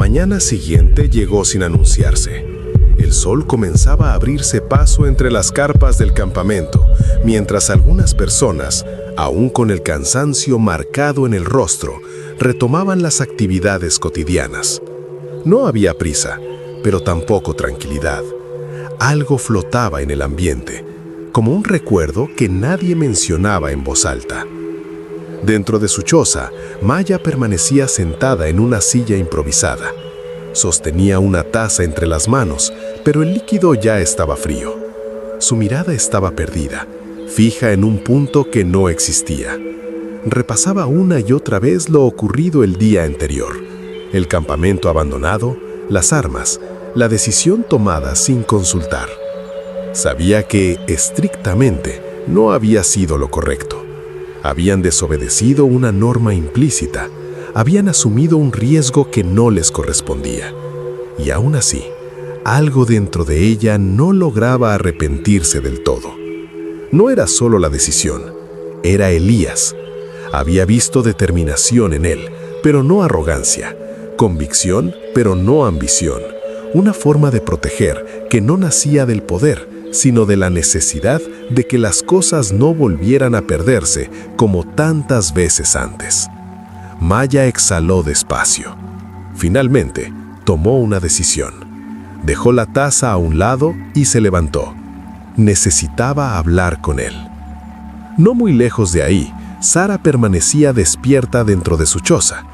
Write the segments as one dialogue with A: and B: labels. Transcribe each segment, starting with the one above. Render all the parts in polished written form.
A: mañana siguiente llegó sin anunciarse. El sol comenzaba a abrirse paso entre las carpas del campamento, mientras algunas personas, aún con el cansancio marcado en el rostro, retomaban las actividades cotidianas. No había prisa, pero tampoco tranquilidad. Algo flotaba en el ambiente, como un recuerdo que nadie mencionaba en voz alta. Dentro de su choza, Maya permanecía sentada en una silla improvisada. Sostenía una taza entre las manos, pero el líquido ya estaba frío. Su mirada estaba perdida, fija en un punto que no existía. Repasaba una y otra vez lo ocurrido el día anterior: el campamento abandonado, las armas, la decisión tomada sin consultar. Sabía que, estrictamente, no había sido lo correcto. Habían desobedecido una norma implícita, habían asumido un riesgo que no les correspondía. Y aún así, algo dentro de ella no lograba arrepentirse del todo. No era solo la decisión, era Elías. Había visto determinación en él, pero no arrogancia, convicción, pero no ambición, una forma de proteger que no nacía del poder, sino de la necesidad de que las cosas no volvieran a perderse como tantas veces antes. Maya exhaló despacio. Finalmente, tomó una decisión. Dejó la taza a un lado y se levantó. Necesitaba hablar con él. No muy lejos de ahí, Sara permanecía despierta dentro de su choza.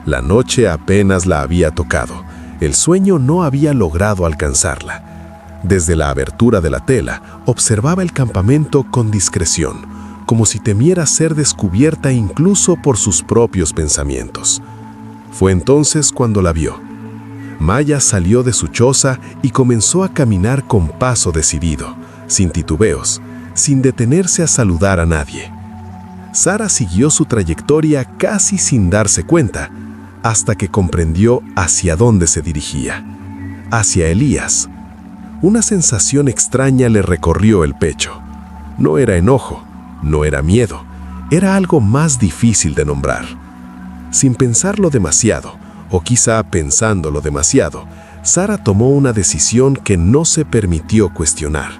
A: La noche apenas la había tocado. El sueño no había logrado alcanzarla. Desde la abertura de la tela, observaba el campamento con discreción, como si temiera ser descubierta incluso por sus propios pensamientos. Fue entonces cuando la vio. Maya salió de su choza y comenzó a caminar con paso decidido, sin titubeos, sin detenerse a saludar a nadie. Sara siguió su trayectoria casi sin darse cuenta, hasta que comprendió hacia dónde se dirigía. Hacia Elías. Una sensación extraña le recorrió el pecho. No era enojo, no era miedo, era algo más difícil de nombrar. Sin pensarlo demasiado, o quizá pensándolo demasiado, Sara tomó una decisión que no se permitió cuestionar.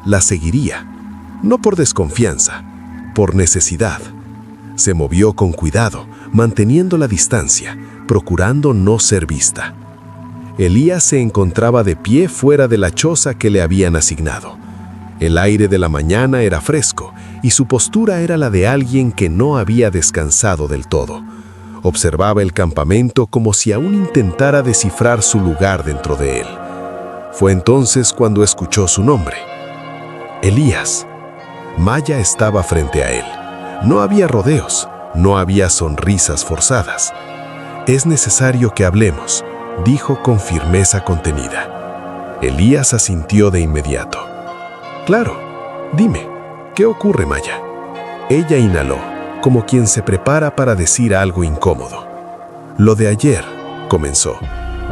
A: La seguiría, no por desconfianza, por necesidad. Se movió con cuidado, manteniendo la distancia, procurando no ser vista. Elías se encontraba de pie fuera de la choza que le habían asignado. El aire de la mañana era fresco y su postura era la de alguien que no había descansado del todo. Observaba el campamento como si aún intentara descifrar su lugar dentro de él. Fue entonces cuando escuchó su nombre. Elías. Maya estaba frente a él. No había rodeos, no había sonrisas forzadas. «Es necesario que hablemos», dijo con firmeza contenida. Elías asintió de inmediato. «Claro, dime, ¿qué ocurre, Maya?». Ella inhaló, como quien se prepara para decir algo incómodo. «Lo de ayer», comenzó,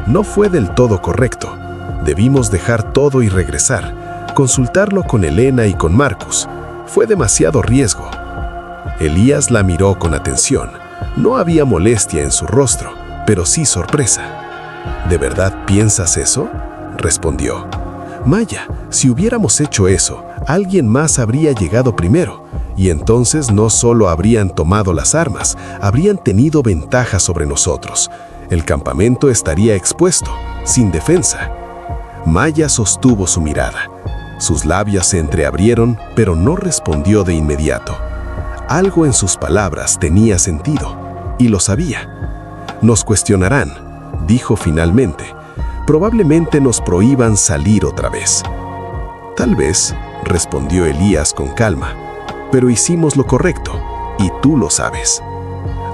A: «no fue del todo correcto. Debimos dejar todo y regresar, consultarlo con Elena y con Marcus. Fue demasiado riesgo». Elías la miró con atención. No había molestia en su rostro, pero sí sorpresa. «¿De verdad piensas eso?», respondió. «Maya, si hubiéramos hecho eso, alguien más habría llegado primero, y entonces no solo habrían tomado las armas, habrían tenido ventaja sobre nosotros. El campamento estaría expuesto, sin defensa». Maya sostuvo su mirada. Sus labios se entreabrieron, pero no respondió de inmediato. Algo en sus palabras tenía sentido, y lo sabía. «Nos cuestionarán», dijo finalmente. «Probablemente nos prohíban salir otra vez». «Tal vez», respondió Elías con calma, «pero hicimos lo correcto, y tú lo sabes».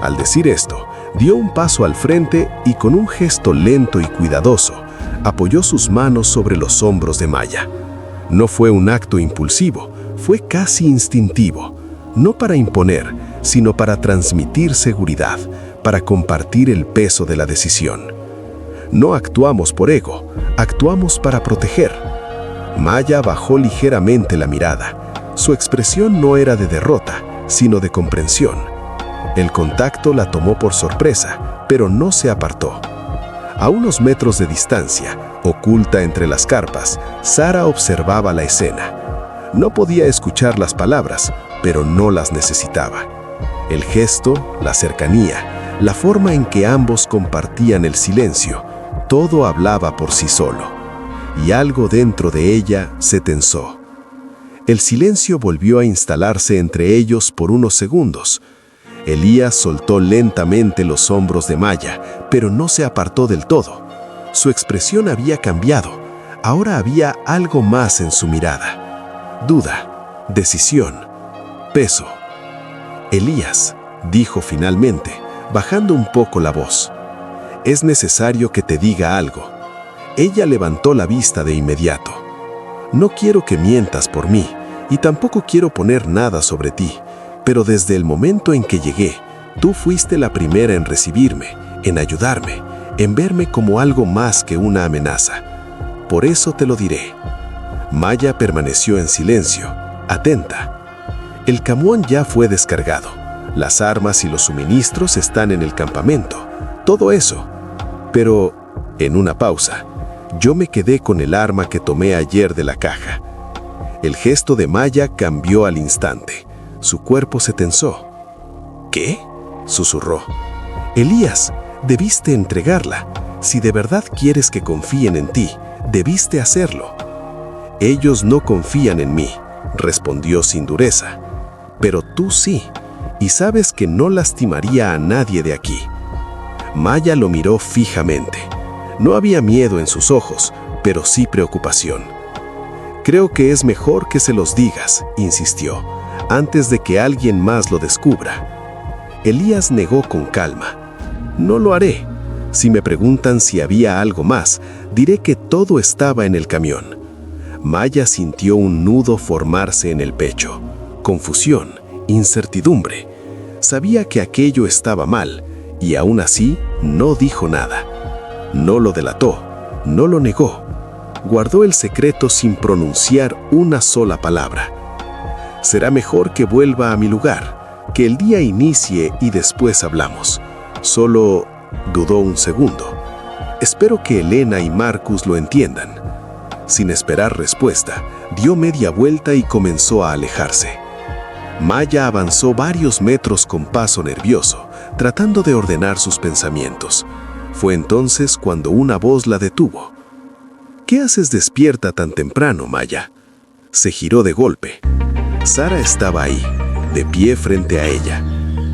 A: Al decir esto, dio un paso al frente y con un gesto lento y cuidadoso, apoyó sus manos sobre los hombros de Maya. No fue un acto impulsivo, fue casi instintivo, no para imponer, sino para transmitir seguridad, para compartir el peso de la decisión. No actuamos por ego, actuamos para proteger. Maya bajó ligeramente la mirada. Su expresión no era de derrota, sino de comprensión. El contacto la tomó por sorpresa, pero no se apartó. A unos metros de distancia, oculta entre las carpas, Sara observaba la escena. No podía escuchar las palabras, pero no las necesitaba. El gesto, la cercanía, la forma en que ambos compartían el silencio, todo hablaba por sí solo. Y algo dentro de ella se tensó. El silencio volvió a instalarse entre ellos por unos segundos. Elías soltó lentamente los hombros de Maya, pero no se apartó del todo. Su expresión había cambiado. Ahora había algo más en su mirada. Duda, decisión, peso. Elías, dijo finalmente, bajando un poco la voz. Es necesario que te diga algo. Ella levantó la vista de inmediato. No quiero que mientas por mí, y tampoco quiero poner nada sobre ti. Pero desde el momento en que llegué, tú fuiste la primera en recibirme, en ayudarme, en verme como algo más que una amenaza. Por eso te lo diré. Maya permaneció en silencio, atenta. El camión ya fue descargado. Las armas y los suministros están en el campamento. Todo eso. Pero, en una pausa, yo me quedé con el arma que tomé ayer de la caja. El gesto de Maya cambió al instante. Su cuerpo se tensó. ¿Qué?, susurró. Elías, debiste entregarla. Si de verdad quieres que confíen en ti, debiste hacerlo. Ellos no confían en mí, respondió sin dureza. Pero tú sí, y sabes que no lastimaría a nadie de aquí. Maya lo miró fijamente. No había miedo en sus ojos, pero sí preocupación. Creo que es mejor que se los digas, insistió, antes de que alguien más lo descubra. Elías negó con calma. No lo haré. Si me preguntan si había algo más, diré que todo estaba en el camión. Maya sintió un nudo formarse en el pecho. Confusión, incertidumbre. Sabía que aquello estaba mal, y aún así no dijo nada. No lo delató, no lo negó. Guardó el secreto sin pronunciar una sola palabra. Será mejor que vuelva a mi lugar, que el día inicie y después hablamos. Solo dudó un segundo. Espero que Elena y Marcus lo entiendan. Sin esperar respuesta, dio media vuelta y comenzó a alejarse. Maya avanzó varios metros con paso nervioso, tratando de ordenar sus pensamientos. Fue entonces cuando una voz la detuvo. ¿Qué haces despierta tan temprano, Maya? Se giró de golpe. Sara estaba ahí, de pie frente a ella.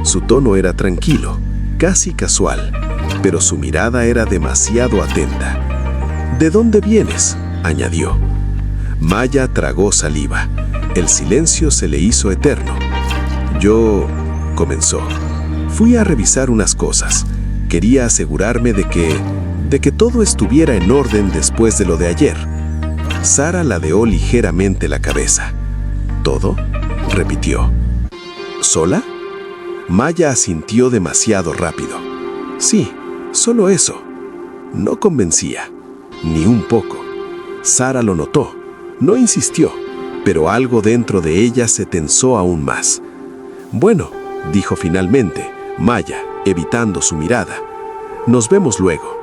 A: Su tono era tranquilo, casi casual, pero su mirada era demasiado atenta. ¿De dónde vienes?, añadió. Maya tragó saliva. El silencio se le hizo eterno. Yo, comenzó. Fui a revisar unas cosas. Quería asegurarme de que todo estuviera en orden después de lo de ayer. Sara ladeó ligeramente la cabeza. ¿Todo?, repitió. ¿Sola? Maya asintió demasiado rápido. Sí, solo eso. No convencía, ni un poco. Sara lo notó. No insistió, pero algo dentro de ella se tensó aún más. Bueno, dijo finalmente, Maya, evitando su mirada. Nos vemos luego.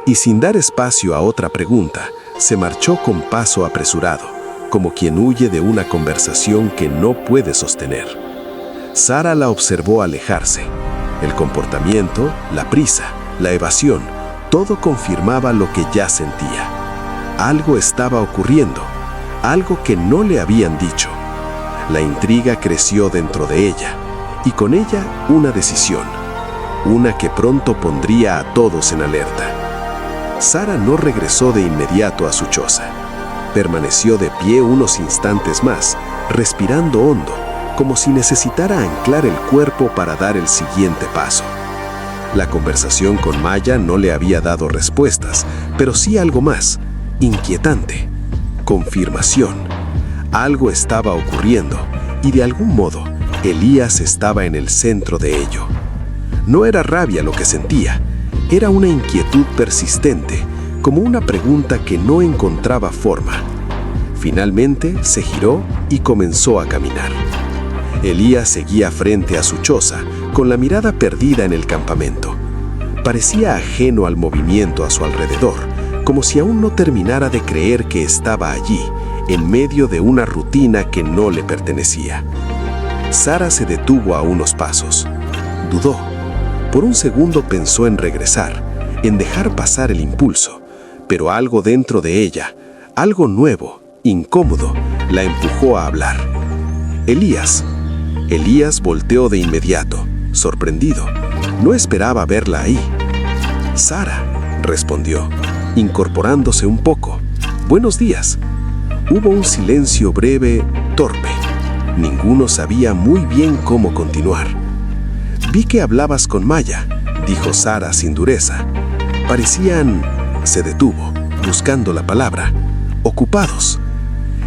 A: Y sin dar espacio a otra pregunta, se marchó con paso apresurado, como quien huye de una conversación que no puede sostener. Sara la observó alejarse. El comportamiento, la prisa, la evasión, todo confirmaba lo que ya sentía. Algo estaba ocurriendo, algo que no le habían dicho. La intriga creció dentro de ella, y con ella una decisión, una que pronto pondría a todos en alerta. Sara no regresó de inmediato a su choza. Permaneció de pie unos instantes más, respirando hondo, como si necesitara anclar el cuerpo para dar el siguiente paso. La conversación con Maya no le había dado respuestas, pero sí algo más, inquietante. Confirmación. Algo estaba ocurriendo, y de algún modo, Elías estaba en el centro de ello. No era rabia lo que sentía, era una inquietud persistente, como una pregunta que no encontraba forma. Finalmente se giró y comenzó a caminar. Elías seguía frente a su choza, con la mirada perdida en el campamento. Parecía ajeno al movimiento a su alrededor, como si aún no terminara de creer que estaba allí, en medio de una rutina que no le pertenecía. Sara se detuvo a unos pasos. Dudó. Por un segundo pensó en regresar, en dejar pasar el impulso, pero algo dentro de ella, algo nuevo, incómodo, la empujó a hablar. Elías. Elías volteó de inmediato, sorprendido. No esperaba verla ahí. Sara, respondió, incorporándose un poco. Buenos días. Hubo un silencio breve, torpe. Ninguno sabía muy bien cómo continuar. Vi que hablabas con Maya, dijo Sara sin dureza. Parecían... Se detuvo, buscando la palabra. Ocupados.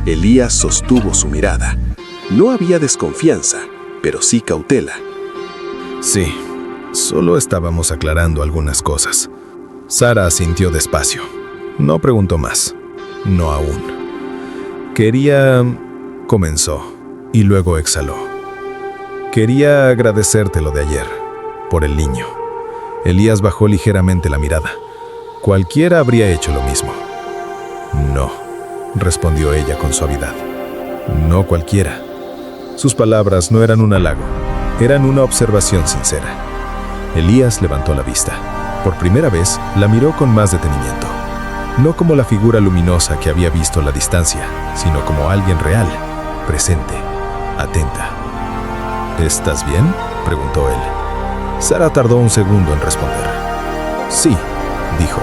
A: Elías sostuvo su mirada. No había desconfianza, pero sí cautela.
B: Sí, solo estábamos aclarando algunas cosas. Sara asintió despacio. No preguntó más. No aún. Quería... Comenzó, y luego exhaló. Quería agradecerte lo de ayer, por el niño. Elías bajó ligeramente la mirada. Cualquiera habría hecho lo mismo. No, respondió ella con suavidad. No cualquiera. Sus palabras no eran un halago, eran una observación sincera. Elías levantó la vista. Por primera vez, la miró con más detenimiento. No como la figura luminosa que había visto a la distancia, sino como alguien real, presente, atenta. ¿Estás bien?, preguntó él. Sara tardó un segundo en responder. Sí, dijo.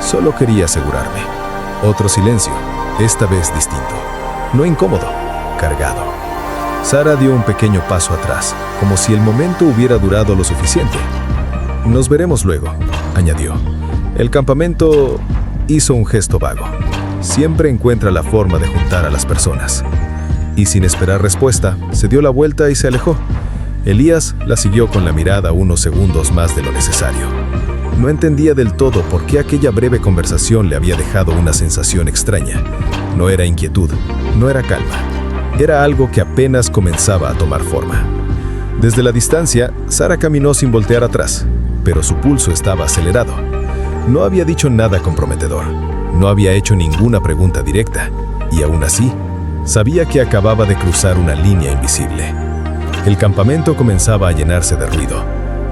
B: Solo quería asegurarme. Otro silencio, esta vez distinto. No incómodo, cargado. Sara dio un pequeño paso atrás, como si el momento hubiera durado lo suficiente. Nos veremos luego, añadió. El campamento hizo un gesto vago. Siempre encuentra la forma de juntar a las personas. Y sin esperar respuesta, se dio la vuelta y se alejó. Elías la siguió con la mirada unos segundos más de lo necesario. No entendía del todo por qué aquella breve conversación le había dejado una sensación extraña. No era inquietud, no era calma. Era algo que apenas comenzaba a tomar forma. Desde la distancia, Sara caminó sin voltear atrás, pero su pulso estaba acelerado. No había dicho nada comprometedor, no había hecho ninguna pregunta directa, y aún así, sabía que acababa de cruzar una línea invisible. El campamento comenzaba a llenarse de ruido.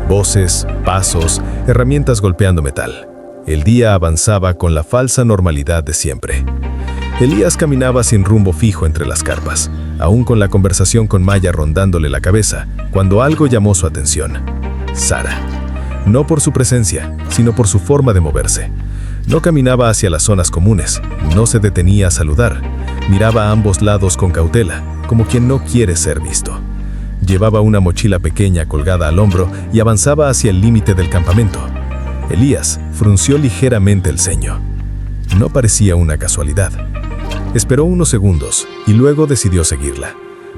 B: Voces, pasos, herramientas golpeando metal. El día avanzaba con la falsa normalidad de siempre. Elías caminaba sin rumbo fijo entre las carpas, aún con la conversación con Maya rondándole la cabeza, cuando algo llamó su atención. Sara. No por su presencia, sino por su forma de moverse. No caminaba hacia las zonas comunes, no se detenía a saludar. Miraba a ambos lados con cautela, como quien no quiere ser visto. Llevaba una mochila pequeña colgada al hombro y avanzaba hacia el límite del campamento. Elías frunció ligeramente el ceño. No parecía una casualidad. Esperó unos segundos y luego decidió seguirla.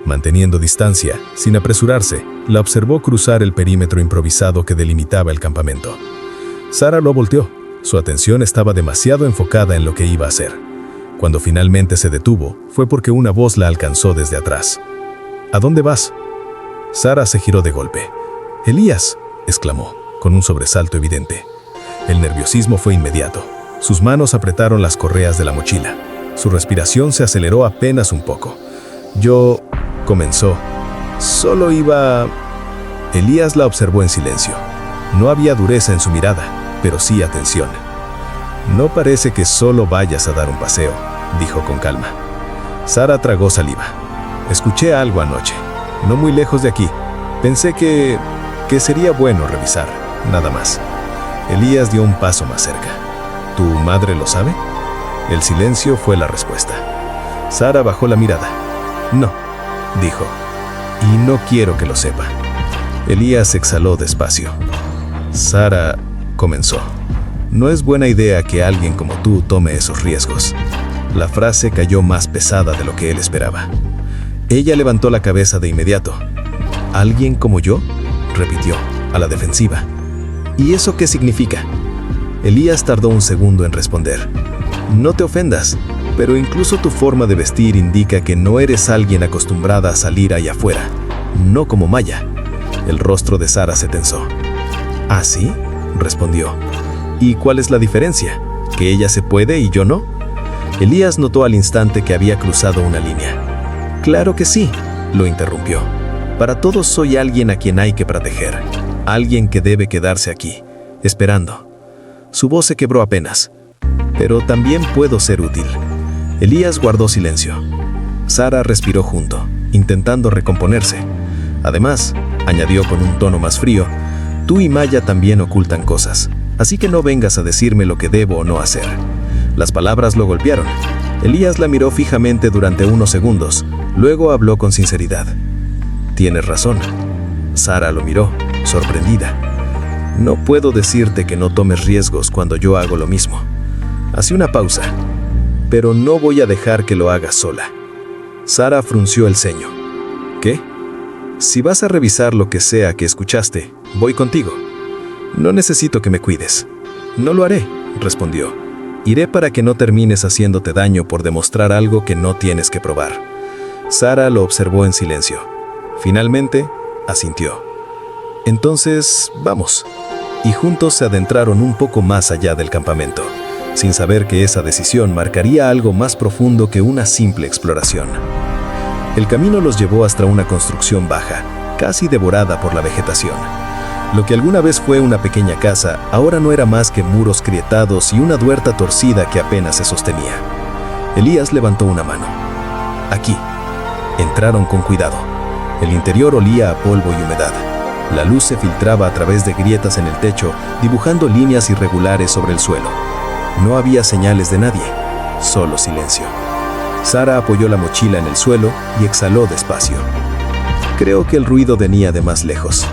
B: Manteniendo distancia, sin apresurarse, la observó cruzar el perímetro improvisado que delimitaba el campamento. Sara lo volteó. Su atención estaba demasiado enfocada en lo que iba a hacer. Cuando finalmente se detuvo, fue porque una voz la alcanzó desde atrás. ¿A dónde vas? Sara se giró de golpe. «¡Elías!», exclamó, con un sobresalto evidente. El nerviosismo fue inmediato. Sus manos apretaron las correas de la mochila. Su respiración se aceleró apenas un poco. «Yo...», comenzó. «Solo iba...». Elías la observó en silencio. No había dureza en su mirada, pero sí atención. «No parece que solo vayas a dar un paseo», dijo con calma. Sara tragó saliva. «Escuché algo anoche. No muy lejos de aquí. Pensé que sería bueno revisar, nada más». Elías dio un paso más cerca. «¿Tu madre lo sabe?». El silencio fue la respuesta. Sara bajó la mirada. «No», dijo. «Y no quiero que lo sepa». Elías exhaló despacio. «Sara», comenzó. «No es buena idea que alguien como tú tome esos riesgos». La frase cayó más pesada de lo que él esperaba. Ella levantó la cabeza de inmediato. «¿Alguien como yo?», repitió, a la defensiva. «¿Y eso qué significa?». Elías tardó un segundo en responder. «No te ofendas, pero incluso tu forma de vestir indica que no eres alguien acostumbrada a salir allá afuera, no como Maya». El rostro de Sara se tensó. «¿Ah, sí?», respondió. ¿Y cuál es la diferencia? ¿Que ella se puede y yo no? Elías notó al instante que había cruzado una línea. Claro que sí, lo interrumpió. Para todos soy alguien a quien hay que proteger. Alguien que debe quedarse aquí, esperando. Su voz se quebró apenas. Pero también puedo ser útil. Elías guardó silencio. Sara respiró junto, intentando recomponerse. Además, añadió con un tono más frío, tú y Maya también ocultan cosas, así que no vengas a decirme lo que debo o no hacer. Las palabras lo golpearon. Elías la miró fijamente durante unos segundos, luego habló con sinceridad. Tienes razón. Sara lo miró, sorprendida. No puedo decirte que no tomes riesgos cuando yo hago lo mismo. Hace una pausa. Pero no voy a dejar que lo hagas sola. Sara frunció el ceño. ¿Qué? Si vas a revisar lo que sea que escuchaste, voy contigo. No necesito que me cuides. No lo haré, respondió. Iré para que no termines haciéndote daño por demostrar algo que no tienes que probar. Sara lo observó en silencio. Finalmente, asintió. Entonces, vamos. Y juntos se adentraron un poco más allá del campamento, sin saber que esa decisión marcaría algo más profundo que una simple exploración. El camino los llevó hasta una construcción baja, casi devorada por la vegetación. Lo que alguna vez fue una pequeña casa, ahora no era más que muros grietados y una huerta torcida que apenas se sostenía. Elías levantó una mano. Aquí. Entraron con cuidado. El interior olía a polvo y humedad. La luz se filtraba a través de grietas en el techo, dibujando líneas irregulares sobre el suelo. No había señales de nadie, solo silencio. Sara apoyó la mochila en el suelo y exhaló despacio. Creo que el ruido venía de más lejos,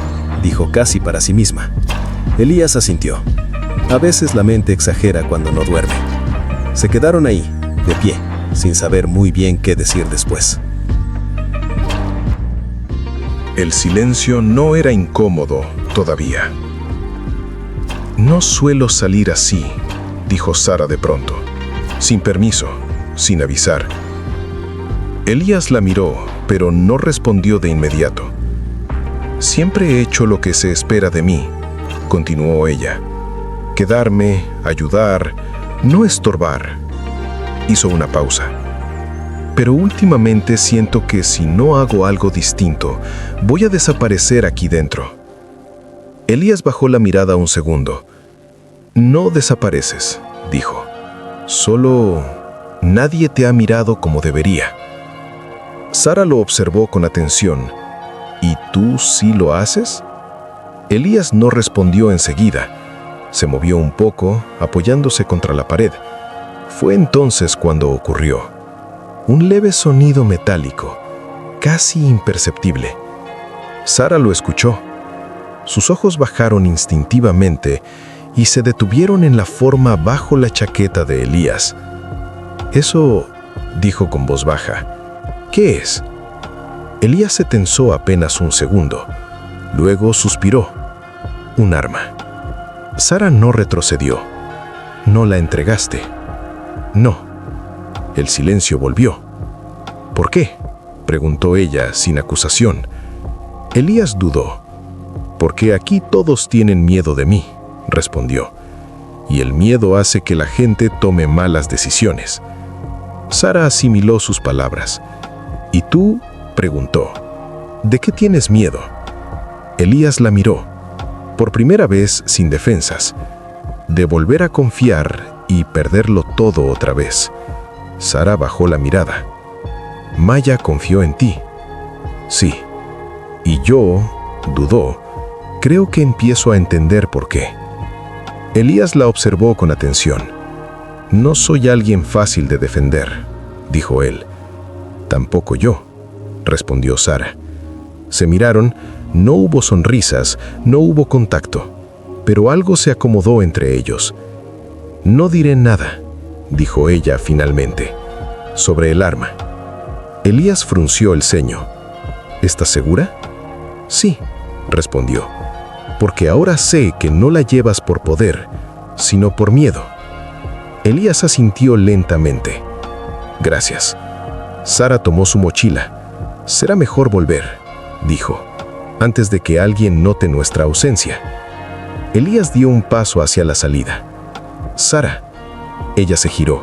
B: dijo casi para sí misma. Elías asintió. A veces la mente exagera cuando no duerme. Se quedaron ahí, de pie, sin saber muy bien qué decir después.
A: El silencio no era incómodo todavía. No suelo salir así, dijo Sara de pronto, sin permiso, sin avisar. Elías la miró, pero no respondió de inmediato. Siempre he hecho lo que se espera de mí, continuó ella. Quedarme, ayudar, no estorbar. Hizo una pausa. Pero últimamente siento que si no hago algo distinto, voy a desaparecer aquí dentro. Elías bajó la mirada un segundo. No desapareces, dijo. Solo nadie te ha mirado como debería. Sara lo observó con atención. ¿Y tú sí lo haces? Elías no respondió enseguida. Se movió un poco, apoyándose contra la pared. Fue entonces cuando ocurrió. Un leve sonido metálico, casi imperceptible. Sara lo escuchó. Sus ojos bajaron instintivamente y se detuvieron en la forma bajo la chaqueta de Elías. Eso, dijo con voz baja. ¿Qué es? Elías se tensó apenas un segundo. Luego suspiró. Un arma. Sara no retrocedió. ¿No la entregaste? No. El silencio volvió. ¿Por qué?, preguntó ella sin acusación. Elías dudó. Porque aquí todos tienen miedo de mí, respondió. Y el miedo hace que la gente tome malas decisiones. Sara asimiló sus palabras. ¿Y tú?, preguntó. ¿De qué tienes miedo? Elías la miró, por primera vez sin defensas, de volver a confiar y perderlo todo otra vez. Sara bajó la mirada. Maya confió en ti. Sí. Y yo, dudó, creo que empiezo a entender por qué. Elías la observó con atención. No soy alguien fácil de defender, dijo él. Tampoco yo, respondió Sara. Se miraron, no hubo sonrisas, no hubo contacto, pero algo se acomodó entre ellos. No diré nada, dijo ella finalmente, sobre el arma. Elías frunció el ceño. ¿Estás segura? Sí, respondió, porque ahora sé que no la llevas por poder, sino por miedo. Elías asintió lentamente. Gracias. Sara tomó su mochila. Será mejor volver, dijo, antes de que alguien note nuestra ausencia. Elías dio un paso hacia la salida. «Sara». Ella se giró.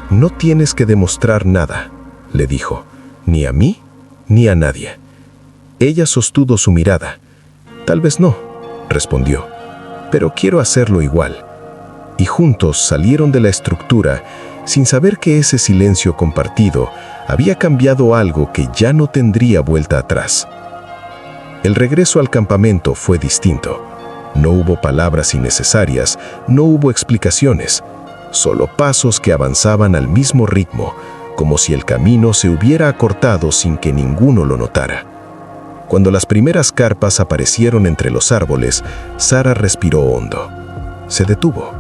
A: «No tienes que demostrar nada», le dijo, «ni a mí ni a nadie». Ella sostuvo su mirada. «Tal vez no», respondió, «pero quiero hacerlo igual». Y juntos salieron de la estructura sin saber que ese silencio compartido había cambiado algo que ya no tendría vuelta atrás. El regreso al campamento fue distinto. No hubo palabras innecesarias, no hubo explicaciones, solo pasos que avanzaban al mismo ritmo, como si el camino se hubiera acortado sin que ninguno lo notara. Cuando las primeras carpas aparecieron entre los árboles, Sara respiró hondo. Se detuvo.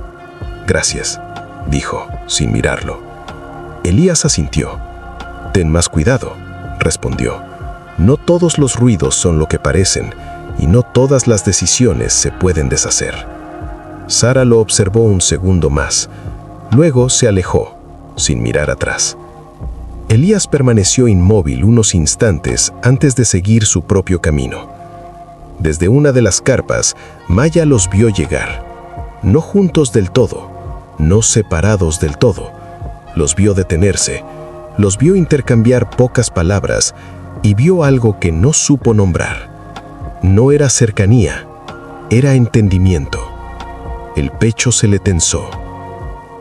A: «Gracias», dijo, sin mirarlo. Elías asintió. «Ten más cuidado», respondió. «No todos los ruidos son lo que parecen, y no todas las decisiones se pueden deshacer». Sara lo observó un segundo más. Luego se alejó, sin mirar atrás. Elías permaneció inmóvil unos instantes antes de seguir su propio camino. Desde una de las carpas, Maya los vio llegar. No juntos del todo, no separados del todo. Los vio detenerse, los vio intercambiar pocas palabras y vio algo que no supo nombrar. No era cercanía, era entendimiento. El pecho se le tensó.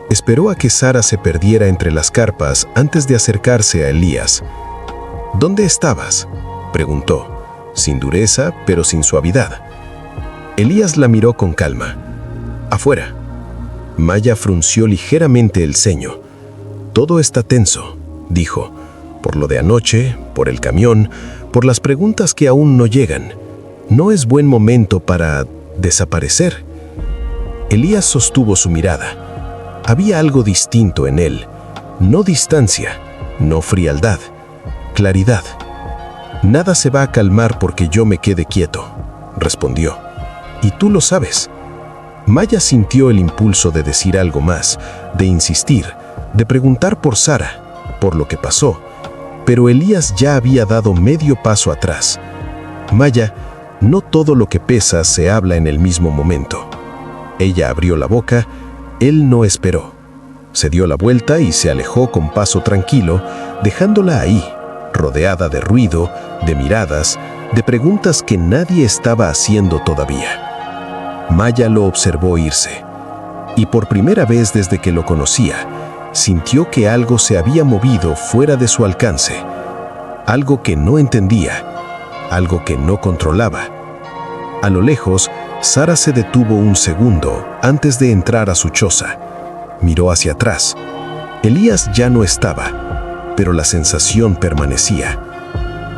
A: Esperó a que Sara se perdiera entre las carpas antes de acercarse a Elías. «¿Dónde estabas?», preguntó, sin dureza, pero sin suavidad. Elías la miró con calma. «Afuera». Maya frunció ligeramente el ceño. «Todo está tenso», dijo, «por lo de anoche, por el camión, por las preguntas que aún no llegan. No es buen momento para desaparecer». Elías sostuvo su mirada. Había algo distinto en él. No distancia, no frialdad, claridad. «Nada se va a calmar porque yo me quede quieto», respondió. «Y tú lo sabes». Maya sintió el impulso de decir algo más, de insistir, de preguntar por Sara, por lo que pasó, pero Elías ya había dado medio paso atrás. «Maya, no todo lo que pesa se habla en el mismo momento». Ella abrió la boca, él no esperó. Se dio la vuelta y se alejó con paso tranquilo, dejándola ahí, rodeada de ruido, de miradas, de preguntas que nadie estaba haciendo todavía. Maya lo observó irse, y por primera vez desde que lo conocía, sintió que algo se había movido fuera de su alcance, algo que no entendía, algo que no controlaba. A lo lejos, Sara se detuvo un segundo antes de entrar a su choza. Miró hacia atrás. Elías ya no estaba, pero la sensación permanecía.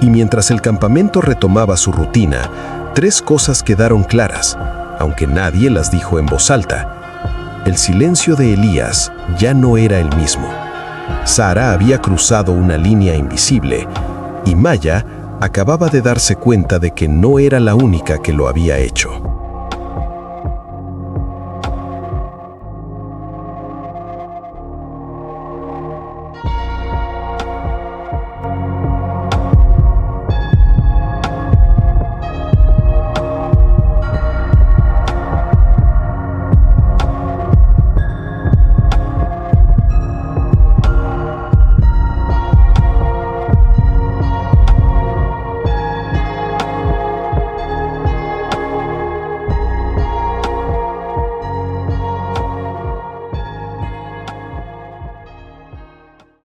A: Y mientras el campamento retomaba su rutina, tres cosas quedaron claras, aunque nadie las dijo en voz alta. El silencio de Elías ya no era el mismo. Sara había cruzado una línea invisible y Maya acababa de darse cuenta de que no era la única que lo había hecho.